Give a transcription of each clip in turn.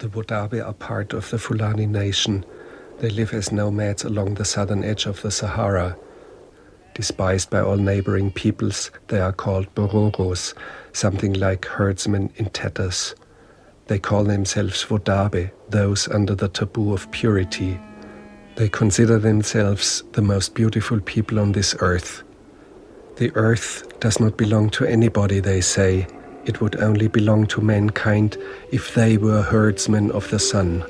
The Wodaabe are part of the Fulani nation. They live as nomads along the southern edge of the Sahara. Despised by all neighboring peoples, they are called Bororos, something like herdsmen in tatters. They call themselves Wodaabe, those under the taboo of purity. They consider themselves the most beautiful people on this earth. The earth does not belong to anybody, they say. It would only belong to mankind if they were herdsmen of the sun.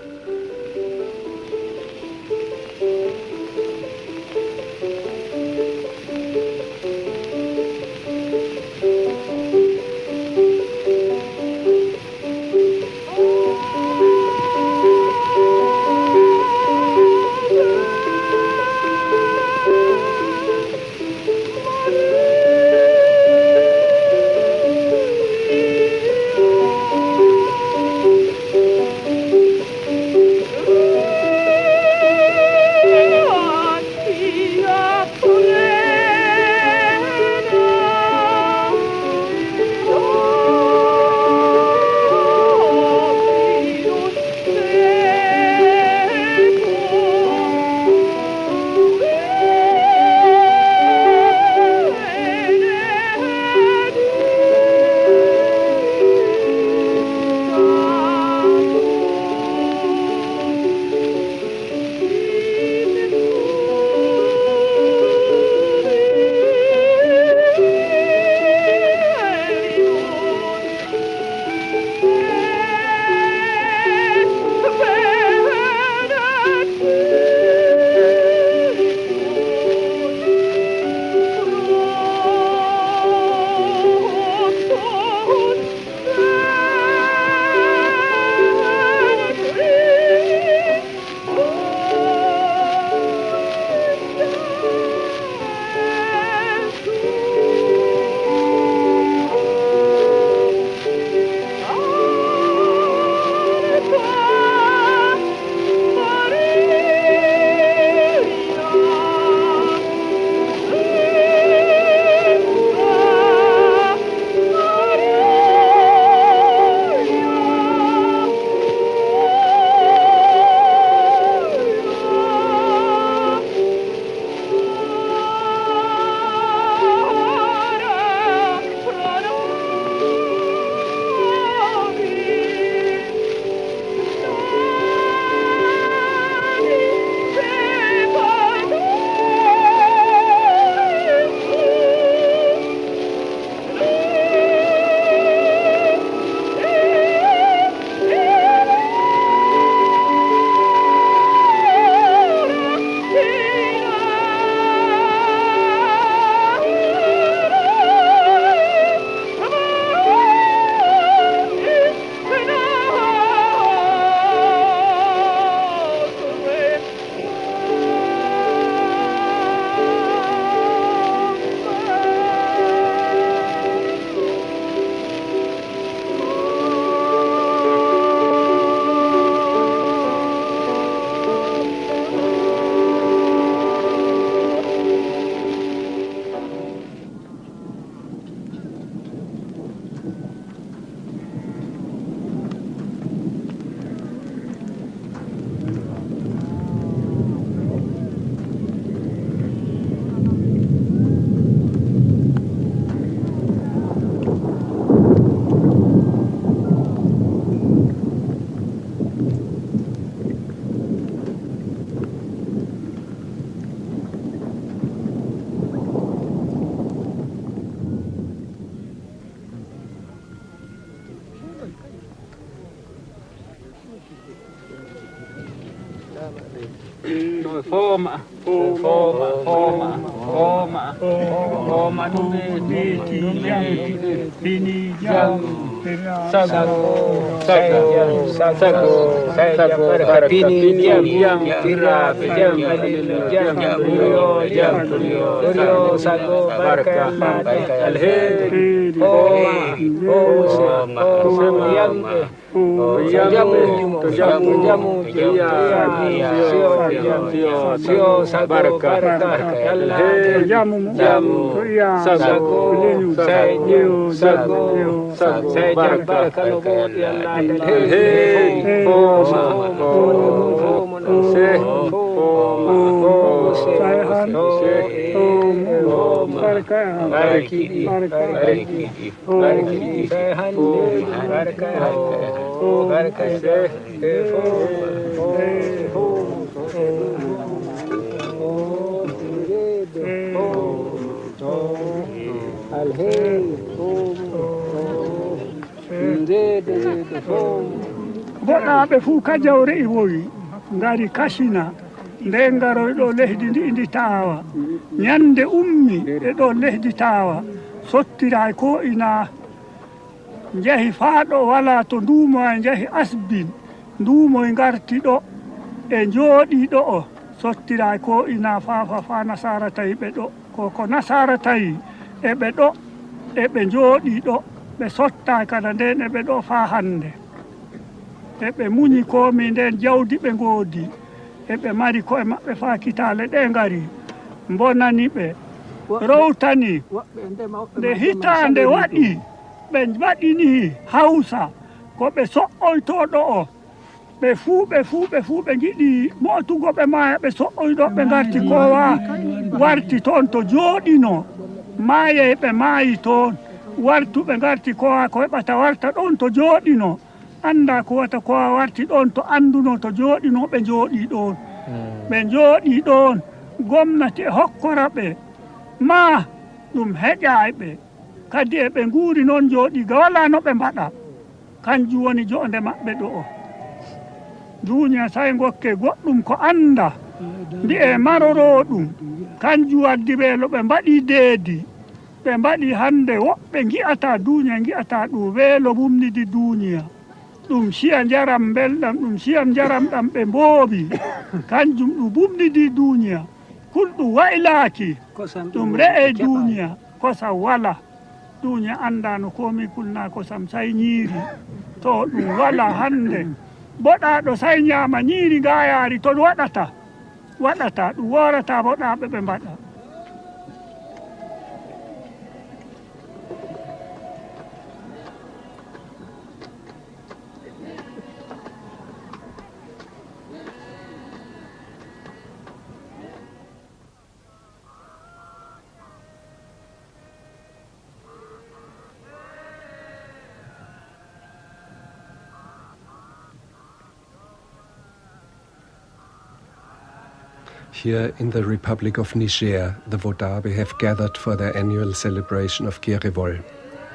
Forma nu bini jam sago pini jam tira jam jam sago barka alheri homa yang Wodaabe fu kajawre e wowi ngari kasina nde ngaroy ɗo leydi ndi tawa ñande ummi e ɗo leydi tawa sottira ko ina jehi faaɗo wala to nduumo e jehi asbin nduumo e ngarti ɗo e jooɗi ɗo o sottira ko ina faafa fa nasara tawi ɓe ɗo ko nasara tawi eɓe ɗo eɓe jooɗi ɗo ɓe sotta kada nden eɓe ɗo fa hande eɓe muñi komi nden jawdi ɓe ngoodi eɓe mari koye maɓɓe fa kitale ɗe ngari bonani ɓe rowtani nde hitande waɗi ɓe waɗini hawsa ko ɓe so'oytoɗo o ɓe fuu ɓe giɗi motugo ɓe maya ɓe so'oyɗo ɓe garti kowa warti toon to jooɗino maaye ɓe maayi toon wartu ɓe garti kowa ko heɓata warta ɗon to jooɗino anda ko wata kowa warti ɗon to anduno to jooɗino ɓe jooɗi ɗon ɓe jooɗi ɗon gomnati e hokkora ɓe ma ɗum heƴay ɓe kadi eɓe nguuri noon jooɗiga wala no ɓe mbaɗa kanjum woni jonde maɓɓe ɗo o duniya say gokke goɗɗum ko anda mbi'e maroro ɗum kanjum waddi weelo ɓe mbaɗi deedi ɓe mbaɗi hande woɓɓe gi'ata duniya gi'ata ɗum weelo mumnidi duniya ɗum siya jaram belɗam ɗum siya jaram ɗam ɓe mboobi kanjum ɗum mumnidi duniya kulɗum waylaki ɗum re'e duniya kosam wala duniya andano komi kulna kosam say ñiiri to ɗum wala hande boɗaɗo say ñaama ñiiri gayaari to waɗata ɗum worata boɗaɓe ɓe mbaɗa Here in the Republic of Niger, the Wodaabe have gathered for their annual celebration of Girevol.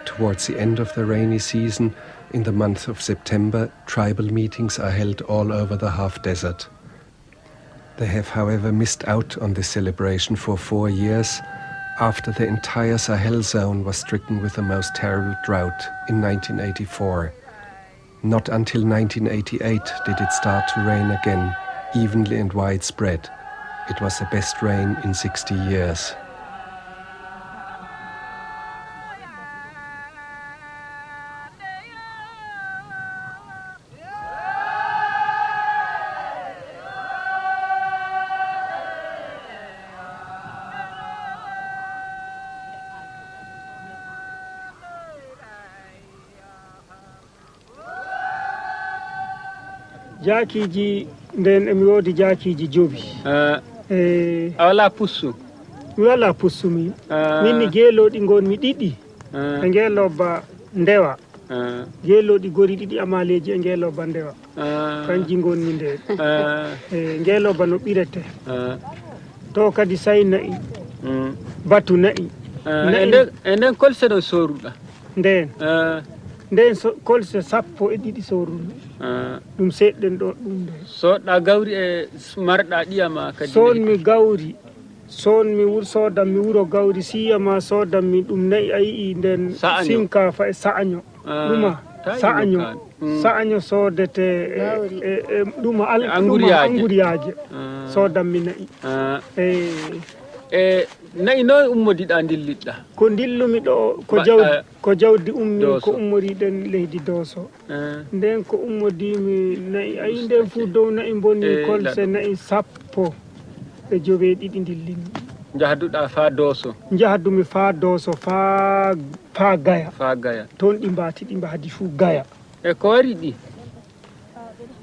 Towards the end of the rainy season, in the month of September, tribal meetings are held all over the half-desert. They have, however, missed out on this celebration for 4 years, after the entire Sahel zone was stricken with the most terrible drought in 1984. Not until 1988 did it start to rain again, evenly and widespread. It was the best rain in 60 years. Jakiji nden emi wodi jakiji jobi a wala pussu mi wala pussu min minni geeloɗi gonmi ɗiɗi e ngeloba ndewa geeloɗi gori ɗiɗi amaleji e ngeloba ndewa kanji gonmi nden ngeloba no ɓirete to kadi say na'i batu na'i e nden kolse ɗo soruɗa nden kolse 12 sorruɗi ɗum seɗɗen ɗo ɗum nde soɗɗa gawri e marɗa ɗiyama kadi sonmi gawri sonmi sodanmi wuro gawri siyama sodanmi ɗum nayi a yii nden sinkafa e sa'año ɗuma sa'año sodete ɗuma anguriyaje sodanmi nayi e nayi noy ummodiɗa dillidɗa ko dillumi ɗo ko jawdi ummi ko ummoriɗen leydi Doso nden ko ummodimi nayi ayi nden fu dow nayi bonni kolse nayi 10 e joweeɗiɗi dillimi jahduɗa fa Doso jahdumi fa Doso fa Gaya toon ɗi mbadi fu Gaya e ko wari ɗi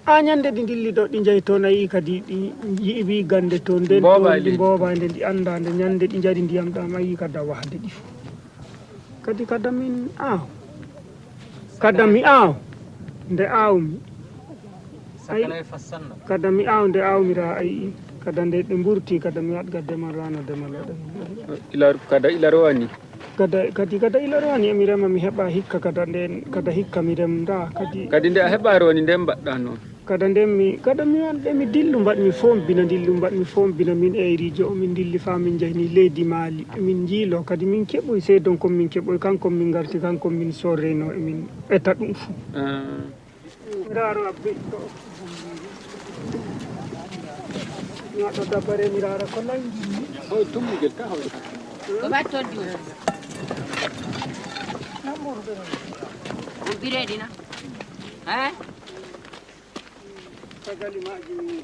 a ñande ɗi dilli ɗo ɗi jeeyi toon ayi kadi ɗi yiiwi gande toon nden toon ɗi mbowande ɗi andande ñande ɗi jari ndiyam ɗam ayi kada wahde ɗi fu kadi kada min kada mi aaw nde aawmi kada mi aaw nde aawmira ayi kada nde ɗe mburti kada mi waɗga demal rano demal waɗa kada ila rowani kada ila rowani emi rema mi heɓa hikka kada hikka mi remda kadi nde a heɓa rowani nden mbaɗɗa noon kada mi wonde mi dillu mbaɗmi fombina min eyrijo min dilli fa min jahni leydi Mali min jiilo kadi min keɓoy seedon kon min keɓoy kankon min garti kankon min sorreno emin eta ɗum fu raro abbe ɗo mi waɗa dabare mi rara ko nangi o tummugel ka hawri ko battoddi on bireɗi na sagali maji min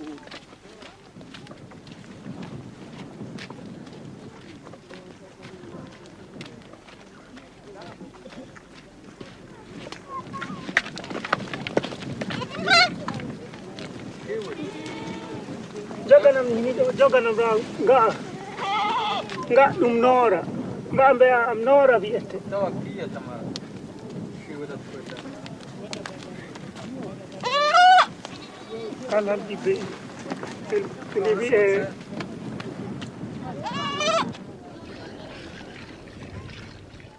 joganam raw nga ɗum noora mba mbeya am noora wiyete kala ɗiɓɓe ene wiye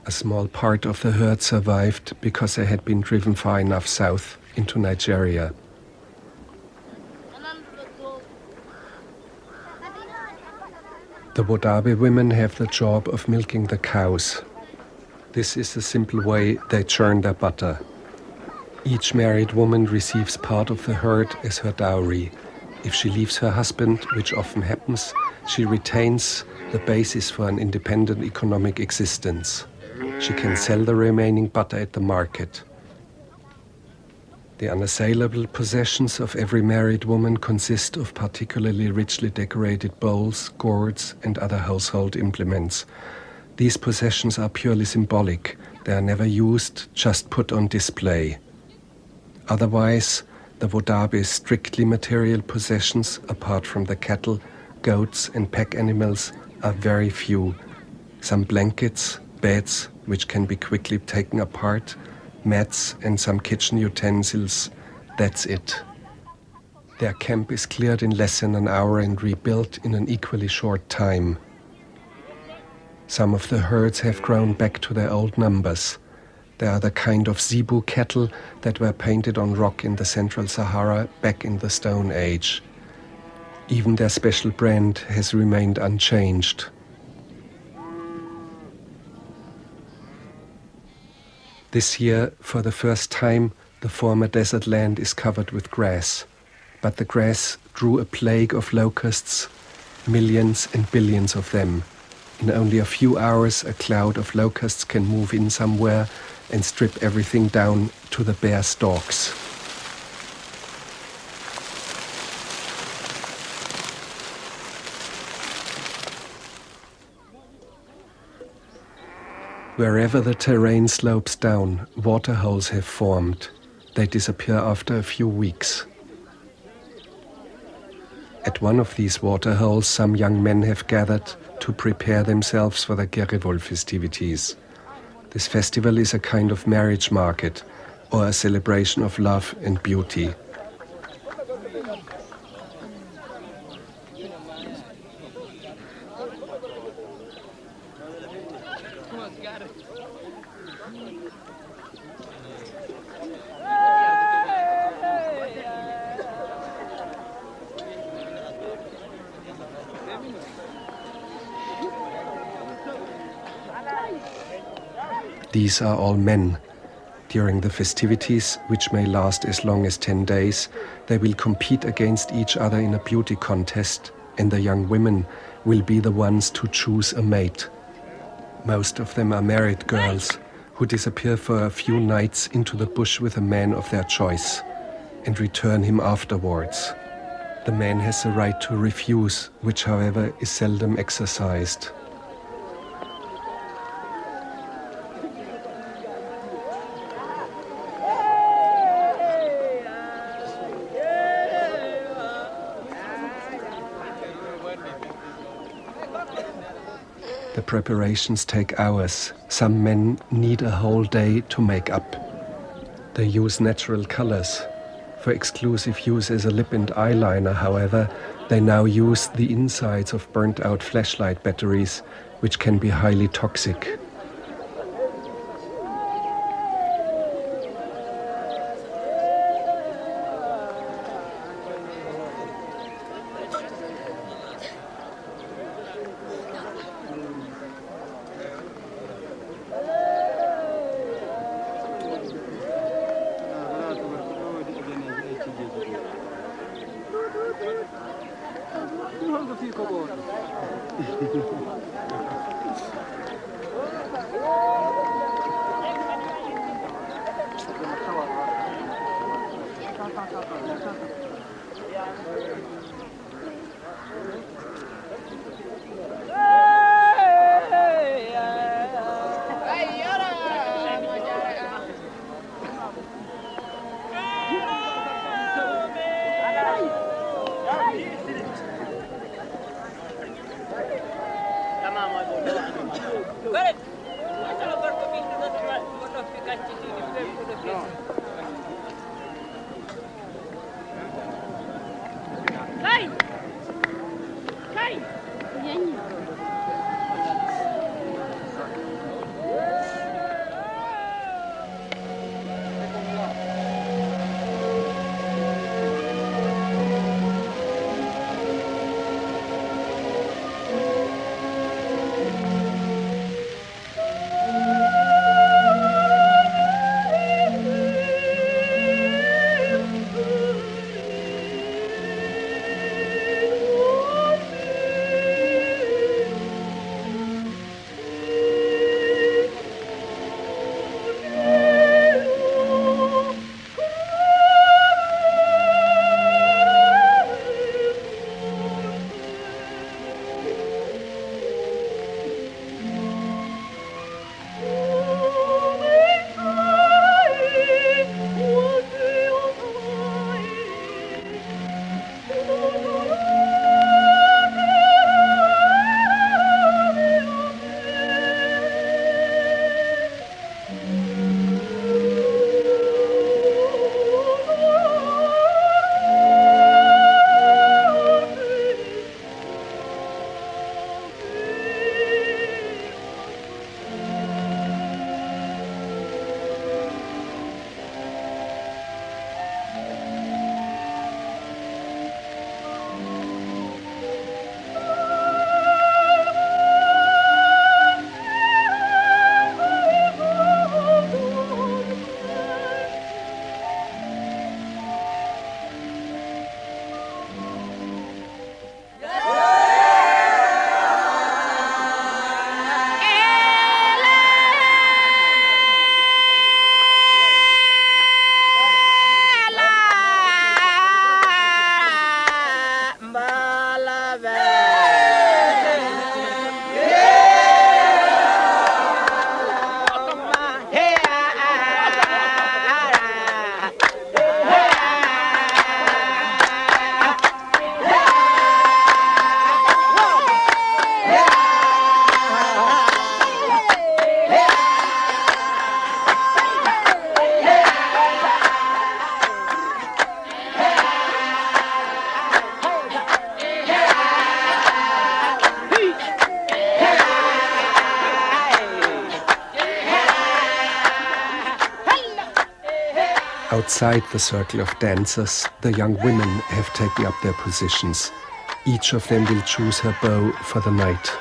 A small part of the herd survived because they had been driven far enough south into Nigeria. The Wodaabe women have the job of milking the cows. This is the simple way they churn their butter. Each married woman receives part of the herd as her dowry. If she leaves her husband, which often happens, she retains the basis for an independent economic existence. She can sell the remaining butter at the market. The unassailable possessions of every married woman consist of particularly richly decorated bowls, gourds, and other household implements. These possessions are purely symbolic. They are never used, just put on display. Otherwise, the Wodaabe's strictly material possessions, apart from the cattle, goats, and pack animals, are very few. Some blankets, beds, which can be quickly taken apart, mats and some kitchen utensils. That's it. Their camp is cleared in less than an hour and rebuilt in an equally short time. Some of the herds have grown back to their old numbers. They are the kind of zebu cattle that were painted on rock in the Central Sahara back in the Stone Age. Even their special brand has remained unchanged. This year, for the first time, the former desert land is covered with grass. But the grass drew a plague of locusts, millions and billions of them. In only a few hours, a cloud of locusts can move in somewhere and strip everything down to the bare stalks. Wherever the terrain slopes down, water holes have formed. They disappear after a few weeks. At one of these water holes, some young men have gathered to prepare themselves for the Gerevol festivities. This festival is a kind of marriage market, or a celebration of love and beauty. These are all men. During the festivities, which may last as long as 10 days, they will compete against each other in a beauty contest and the young women will be the ones to choose a mate. Most of them are married girls who disappear for a few nights into the bush with a man of their choice and return him afterwards. The man has the right to refuse, which however is seldom exercised. The preparations take hours. Some men need a whole day to make up. They use natural colors. For exclusive use as a lip and eyeliner, however, they now use the insides of burnt-out flashlight batteries, which can be highly toxic. Outside the circle of dancers, the young women have taken up their positions. Each of them will choose her bow for the night.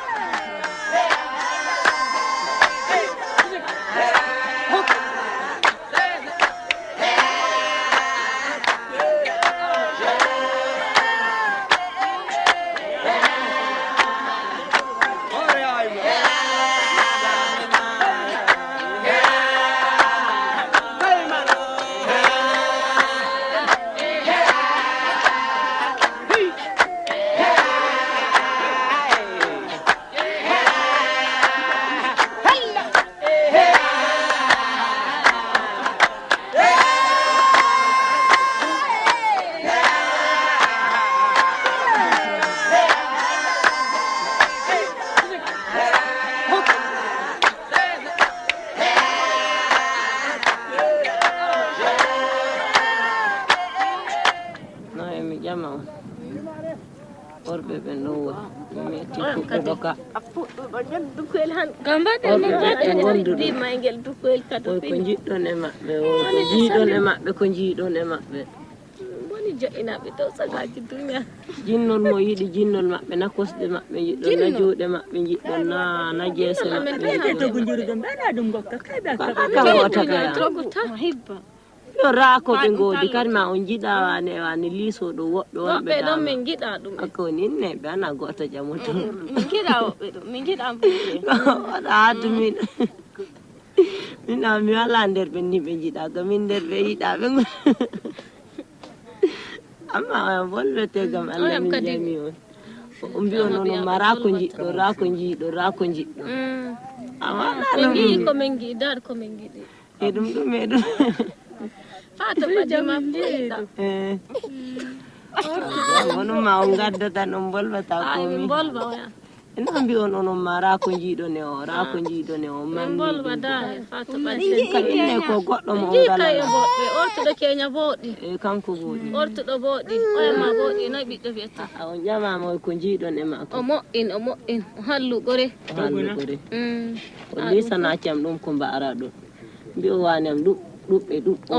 ɓe nowwa meti fuɗɗo ɗoka afuɗɗuɗo nden dukoyel han Gambaɗe Orɓe mo ɓe baɗe gonduɗo ndima e ngel dukoyel kadi koy ko jiɗɗon e maɓɓe o ko jiiɗon e maɓɓe ko jiiɗon e maɓɓe woni joƴinaɓe dow sagaji duniya jinnol mo yiɗi jinnol maɓɓe na kosɗe maɓɓe jiɗɗon na juuɗe maɓɓe jiɗɗon na jeese maɓɓe kala gota kaya hibba yo raako ɓe ngoodi kadi ma on jiɗa wane liisoɗo woɓɓe wonɓe woɓɓe ɗon dama min giɗa ɗum akko ninne ɓe ana gota jamu to min giɗa woɓɓe ɗum min giɗa mbuɓe waɗa haatu min min mi wala nder ɓe ni ɓe jiɗa ga min nder ɓe yiɗa ɓe amma volwete gam Allah min jami on o mbi on onon ma raako jiɗɗo raako jiiɗo raako jiɗɗo min giɗi komin giɗa komin giɗi e ɗum ɗum e ɗum fato ɓadima fuɗiɗa onon ma on gaddata on bolwata min komi bolwa oya eno mbi on onon ma raako jiiɗon e o raako jiiɗon e o min manni bolwa dare fato ɓadima kadine ko goɗɗo mo on jiika e galana boɗɓe ortuɗo keña booɗi e kanko booɗi ortuɗo booɗi oyama booɗi noy ɓiɗɗo wiyete on ƴamama ko jiiɗon e maako o moƴƴin o halluɓore hallugore o lisanacam ɗum ko mbara ɗum mbi o wanam ɗuɓɓe ɗuɓɓe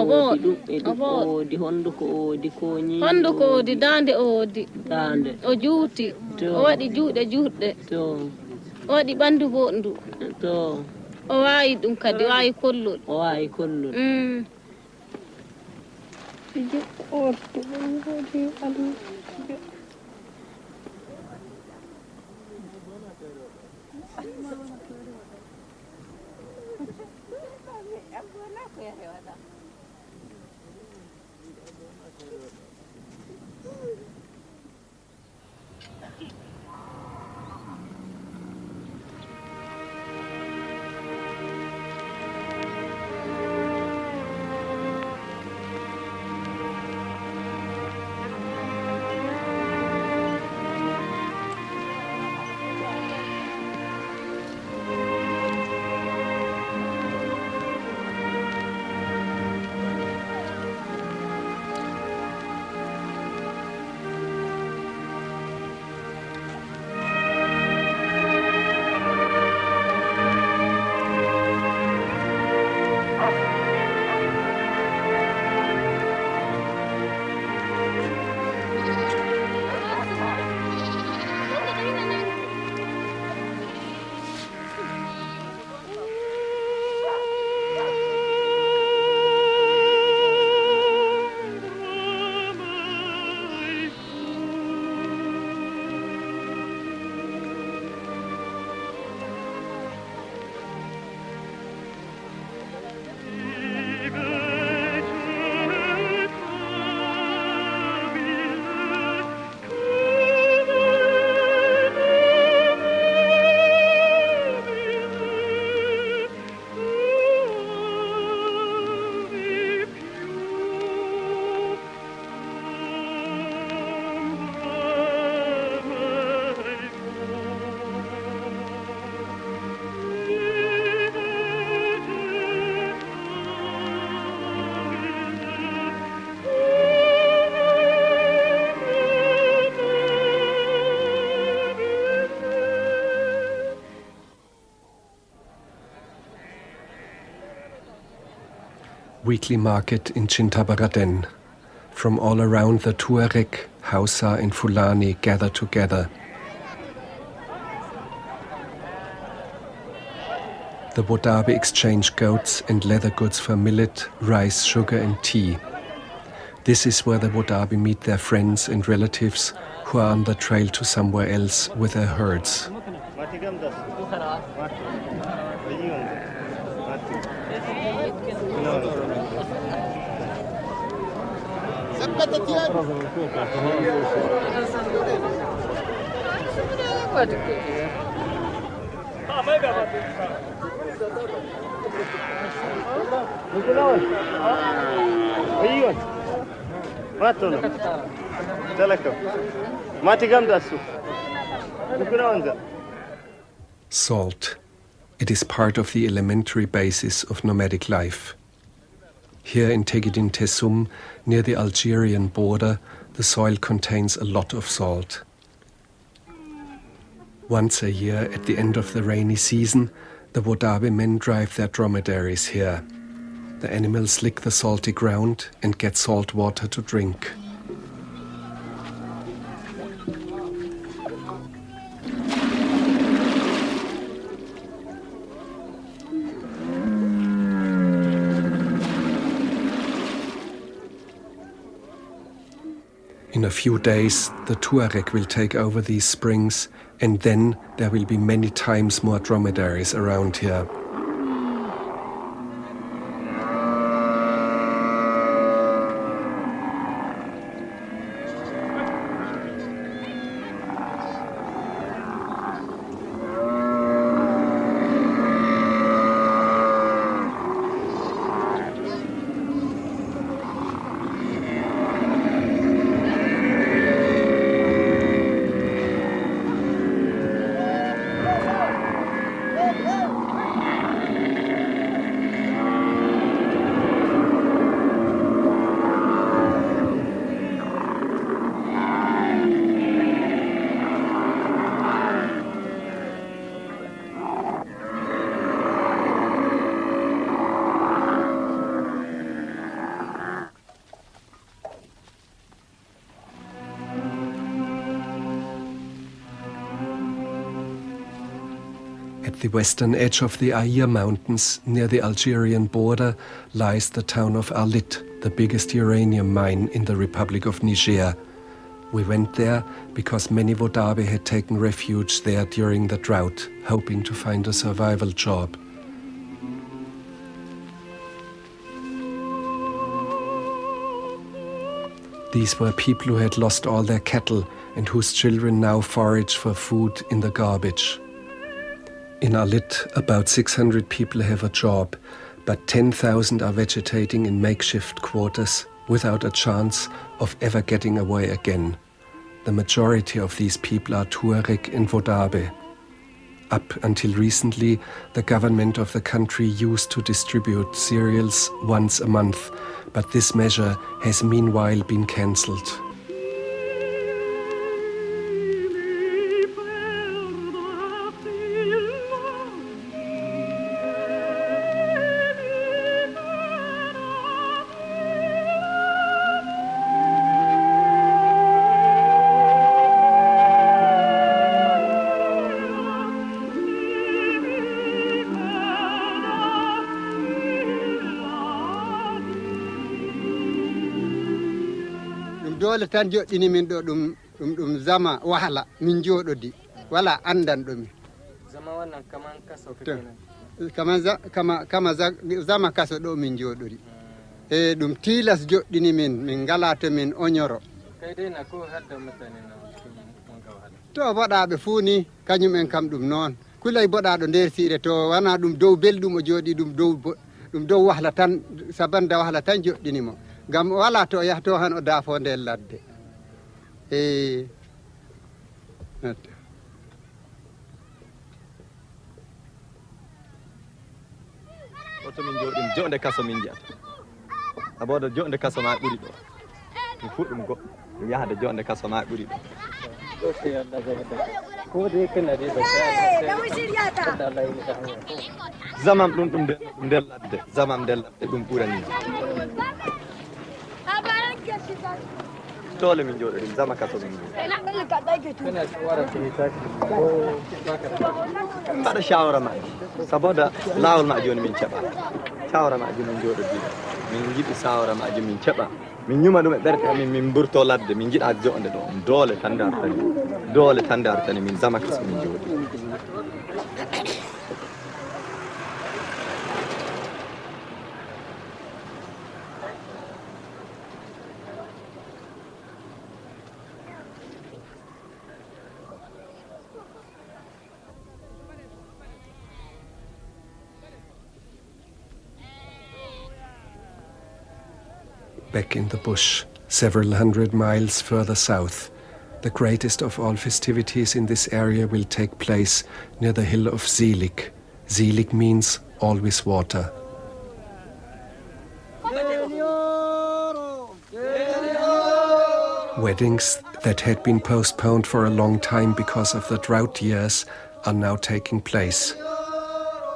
oodi honduko oodi koñi honduko oodi dande oodi dande o juuti o waɗi juuɗe juutɗe to o waɗi ɓandu boɗndu to o wawi ɗum kadi wawi kollol o wawi kollol Weekly market in Chintabaraden. From all around the Tuareg, Hausa and Fulani gather together. The Wodaabe exchange goats and leather goods for millet, rice, sugar and tea. This is where the Wodaabe meet their friends and relatives who are on the trail to somewhere else with their herds. Salt. It is part of the elementary basis of nomadic life. Here in Tegidin Tesum, near the Algerian border, the soil contains a lot of salt. Once a year, at the end of the rainy season, the Wodaabe men drive their dromedaries here. The animals lick the salty ground and get salt water to drink. In a few days, the Tuareg will take over these springs, and then there will be many times more dromedaries around here. At the western edge of the Aïr Mountains, near the Algerian border, lies the town of Arlit, the biggest uranium mine in the Republic of Niger. We went there because many Wodaabe had taken refuge there during the drought, hoping to find a survival job. These were people who had lost all their cattle and whose children now forage for food in the garbage. In Arlit, about 600 people have a job, but 10,000 are vegetating in makeshift quarters without a chance of ever getting away again. The majority of these people are Tuareg and Wodaabe. Up until recently, the government of the country used to distribute cereals once a month, but this measure has meanwhile been cancelled. dole tan joɗɗini min ɗo ɗum zama wahala min joɗodi wala andanɗo min zama wannan kaman kaso kama zama kaso ɗo min joɗori e ɗum tilas joɗɗini min ngala to min oñoro kai dai na ko hadda mutane na to Wodaabe fuu ni kañum en kam ɗum noon kulay boɗaɗo nder siire to wana ɗum dow belɗum o jooɗi ɗum dow wahla tan sabanda wahla tan joɗɗinimo ngam wala to o yahto han o daafo nder ladde oto min jooɗin jonde kaso min jiyata abodo jonde kaso ma ɓuri ɗo ɗum fuɗɗum goɗɗo ɗum yahde jonde kaso ma ɓuri ɗo zamam ɗum nder ladde zamam nder ladde ɗum ɓurani dole min jooɗoɗin zama kaso min mbaɗa shawara maji saboda laawol ma joni min keɓa shawara maji min jooɗodi min jiɗi shawara maji min keɓa min ñuma ɗum e ɓerɗe amin min mburto ladde min jiɗa jonde ɗo dole tan dartani min zama kaso min jooɗi Back in the bush, several hundred miles further south, the greatest of all festivities in this area will take place near the hill of Zilik. Zilik means always water. Weddings that had been postponed for a long time because of the drought years are now taking place.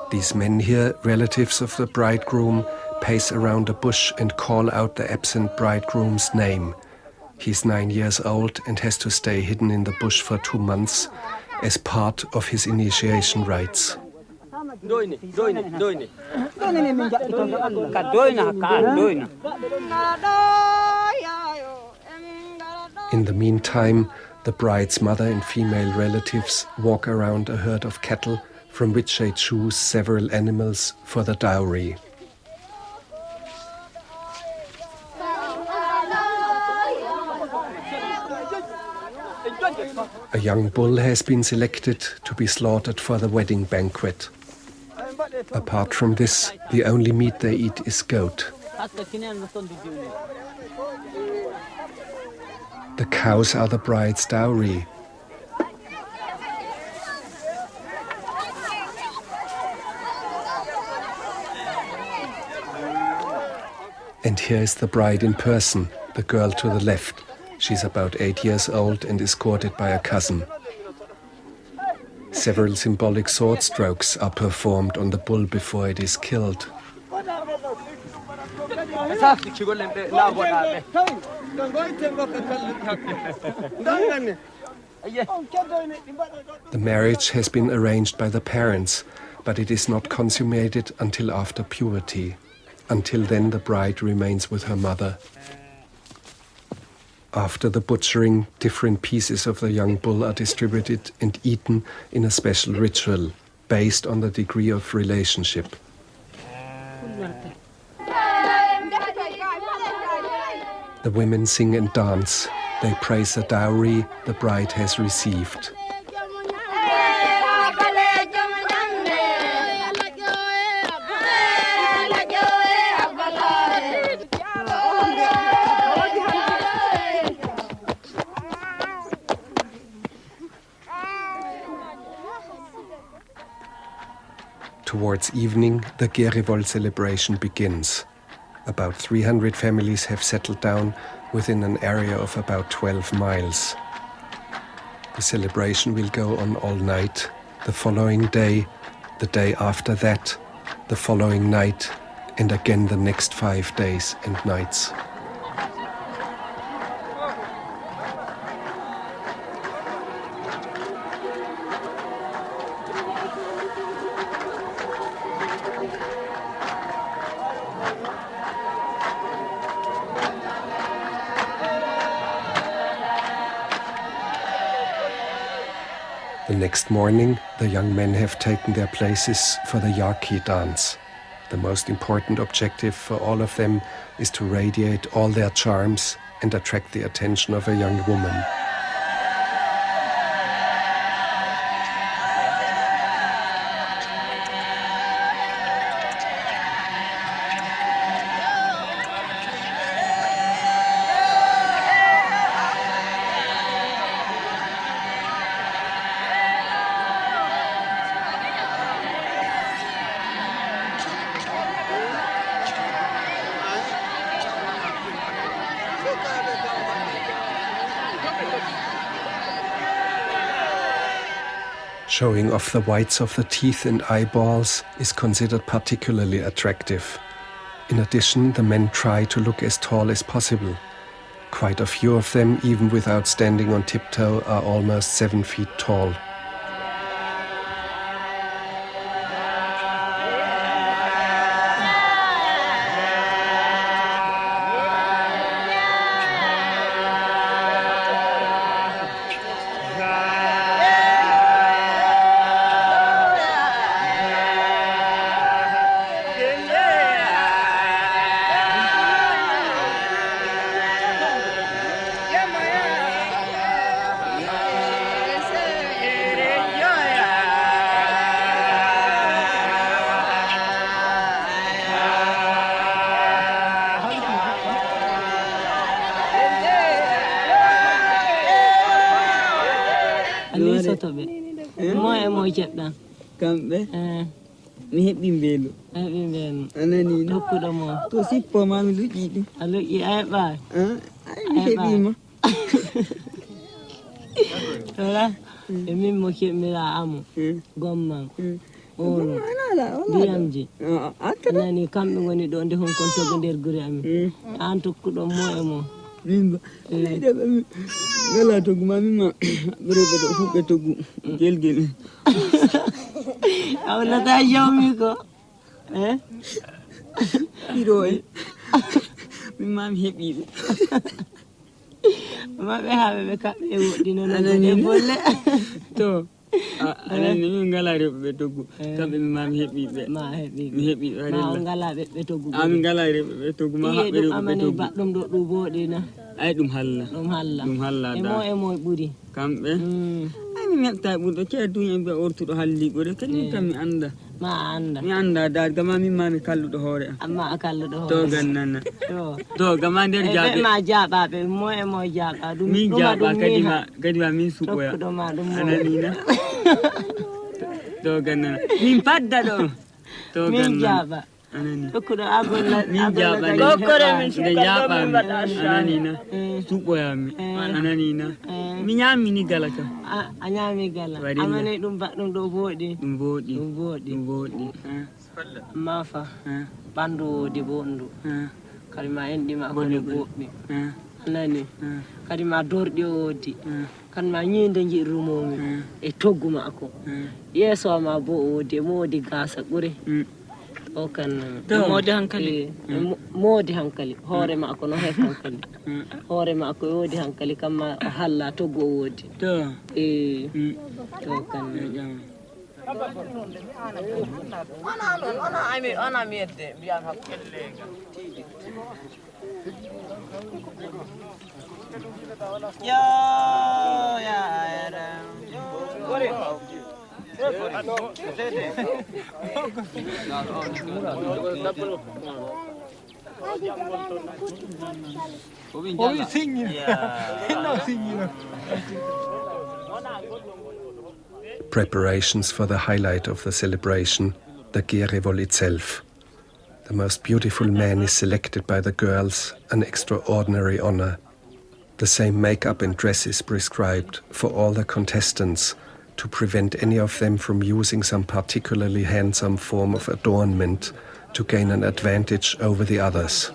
These men here, relatives of the bridegroom, pace around a bush and call out the absent bridegroom's name. He's 9 years old and has to stay hidden in the bush for 2 months as part of his initiation rites. In the meantime, the bride's mother and female relatives walk around a herd of cattle from which they choose several animals for the dowry. A young bull has been selected to be slaughtered for the wedding banquet. Apart from this, the only meat they eat is goat. The cows are the bride's dowry. And here is the bride in person, the girl to the left. She's about 8 years old and escorted by a cousin. Several symbolic sword strokes are performed on the bull before it is killed. The marriage has been arranged by the parents, but it is not consummated until after puberty. Until then, the bride remains with her mother. After the butchering, different pieces of the young bull are distributed and eaten in a special ritual, based on the degree of relationship. The women sing and dance. They praise the dowry the bride has received. Towards evening, the Gerivol celebration begins. About 300 families have settled down within an area of about 12 miles. The celebration will go on all night, the following day, the day after that, the following night, and again the next 5 days and nights. The next morning, the young men have taken their places for the Yaki dance. The most important objective for all of them is to radiate all their charms and attract the attention of a young woman. Showing off the whites of the teeth and eyeballs is considered particularly attractive. In addition, the men try to look as tall as possible. Quite a few of them, even without standing on tiptoe, are almost 7 feet tall. Kambe mi heɓi mbelu anani dokkuɗomo to sippomami luƴƴiɗi a luƴƴi ayɓa mi heɓima Ora e min mo kemmira amu gomman oro diyamji nani kamɓe ngoni ɗo nde hon kon togo nder gure amin an tokkuɗo mo e mo Mimba. Gala togu mamima. Berebe do fuke togu. Gel. Awla ta jawmi ko. Hiro Mimma mi heɓiɓe. Maɓe haɓe ɓe kaɓe e woɗɗino no bolle. To. Anani min ngala rewɓe togu. Kamɓe mimma mi heɓiɓe. Ma heɓiɓe. Mi heɓiɓe. Ma on ngala ɓe togu. Min ngala rewɓe togu ma haɓe rewɓe togu. Amane baɗɗum ɗo ɗum boɗina. Ay ɗum halla. Ɗum halla da. E mo ɓuri. Kamɓe. Ay mi metta ɓurɗo ceeɗu duñen ɓe ortuɗo halliɓore kadi kam mi anda. Ma anda. Mi anda da gama mimma mi kalluɗo hoore am. Amma a kalluɗo hoore. To gannana. To gama nder jaaɓe. Ɓe ma jaaɓaɓe mo e mo jaaɓa ɗum. Min jaaɓa kadi ma min suɓoya. Tokkuɗo ma ɗum mo. Ananina. To gannana. Min padda ɗo. To gannana. Min jaaɓa. Anani. Tokkuɗo agolla. Min jaaɓa nde jaaɓami. Ananina. Suɓoyami. Ananina. Mi ñamini gala kam. A ñami gala. Amane ɗum baɗɗum ɗo boɗi. Ɗum boɗi. Mafa. Ɓandu wodi bondu. Kadi ma enɗima kone boɓɓe. Anani. Kadi ma dorɗi wodi. Kadi ma ñinde jiɗrumomi. E toggu mako. Yeso ma bo wodi mo wodi gasa ɓuri. O kan modi hankali. Modi hankali. Hoore mako no hef hankali. Hoore mako wodi hankali kamma halla toggu wodi. To. To kan. Ana miyedde mbiyan hakkelle Preparations for the highlight of the celebration, the Gerevol itself. The most beautiful man is selected by the girls, an extraordinary honor. The same makeup and dress is prescribed for all the contestants to prevent any of them from using some particularly handsome form of adornment to gain an advantage over the others.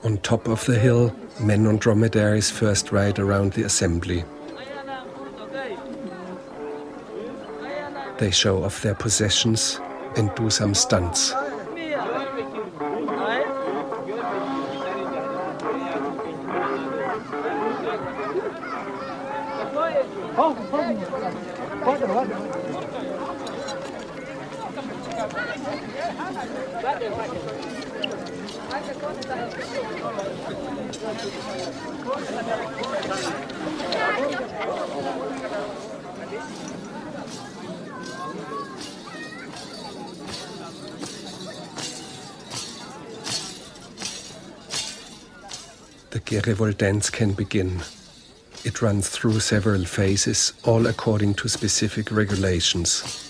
On top of the hill, men on dromedaries first ride around the assembly. They show off their possessions and do some stunts. The Gerevol dance can begin. It runs through several phases, all according to specific regulations.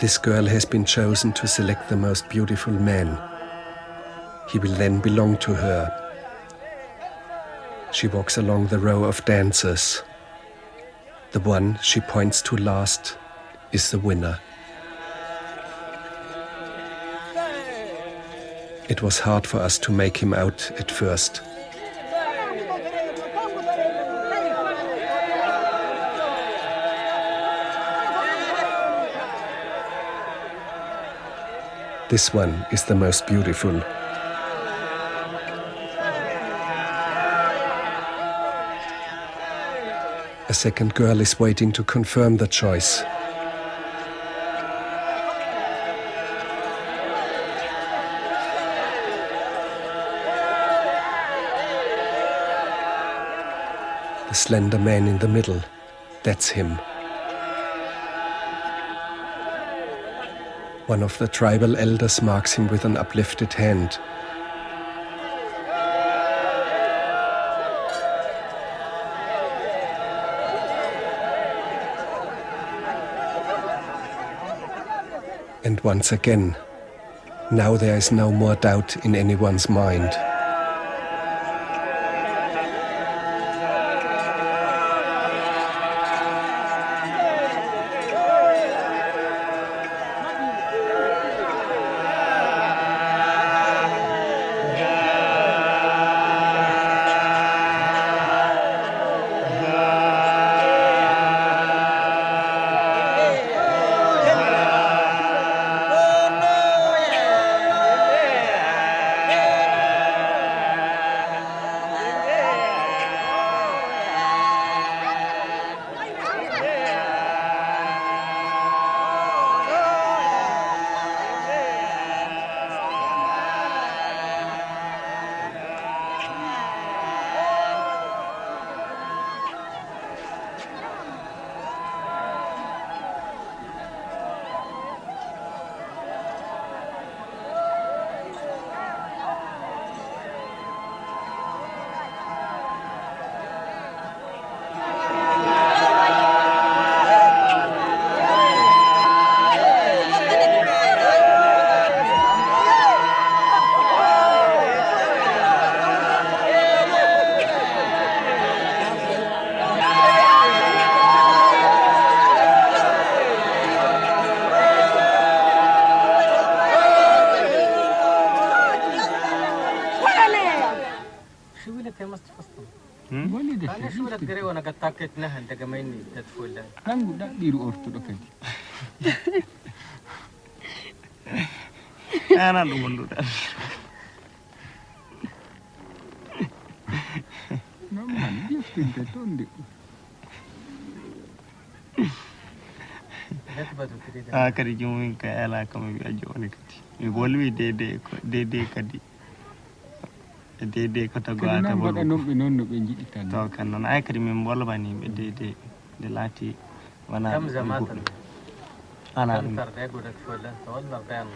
This girl has been chosen to select the most beautiful man. He will then belong to her. She walks along the row of dancers. The one she points to last is the winner. It was hard for us to make him out at first. This one is the most beautiful. A second girl is waiting to confirm the choice. The slender man in the middle, that's him. One of the tribal elders marks him with an uplifted hand. And once again, now there is no more doubt in anyone's mind. Kadi jomum ka ala kama wi joni kadi mi bolwi dede kadi dede ko tago ata bol non be jidi tan to kan non ay kadi min bolbani be dede de lati wana كم زمان ana كم ترى يقول لك فلان تولى بيان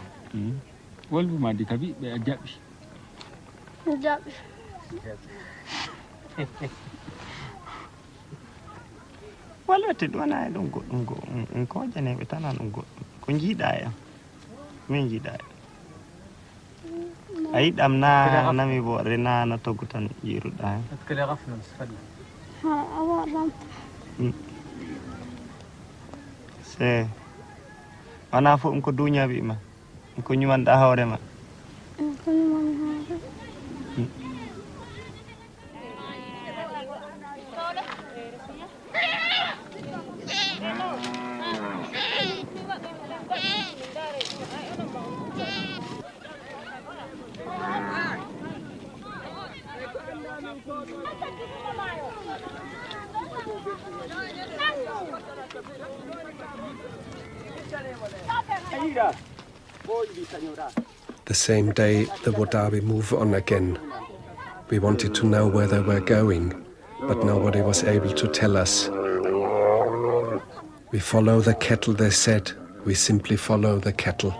Walbu ma di kabi be ajabi. Jaɓi. walwete ɗum wona e ɗum goɗɗum en kojaneɓe tan an ɗum goɗɗum ko jiiɗa e am min jiiɗa e a yiɗam na nami bo rena no toggo tan jiiruɗa hen تكلي غفنا مسفلة Ha awaɗam. se wona fof ɗum ko duña wima ɗum ko ñumanɗa hoorema Ko ñumani haare. The same day, the Wodaabe move on again. We wanted to know where they were going, but nobody was able to tell us. We follow the cattle, they said. We simply follow the cattle.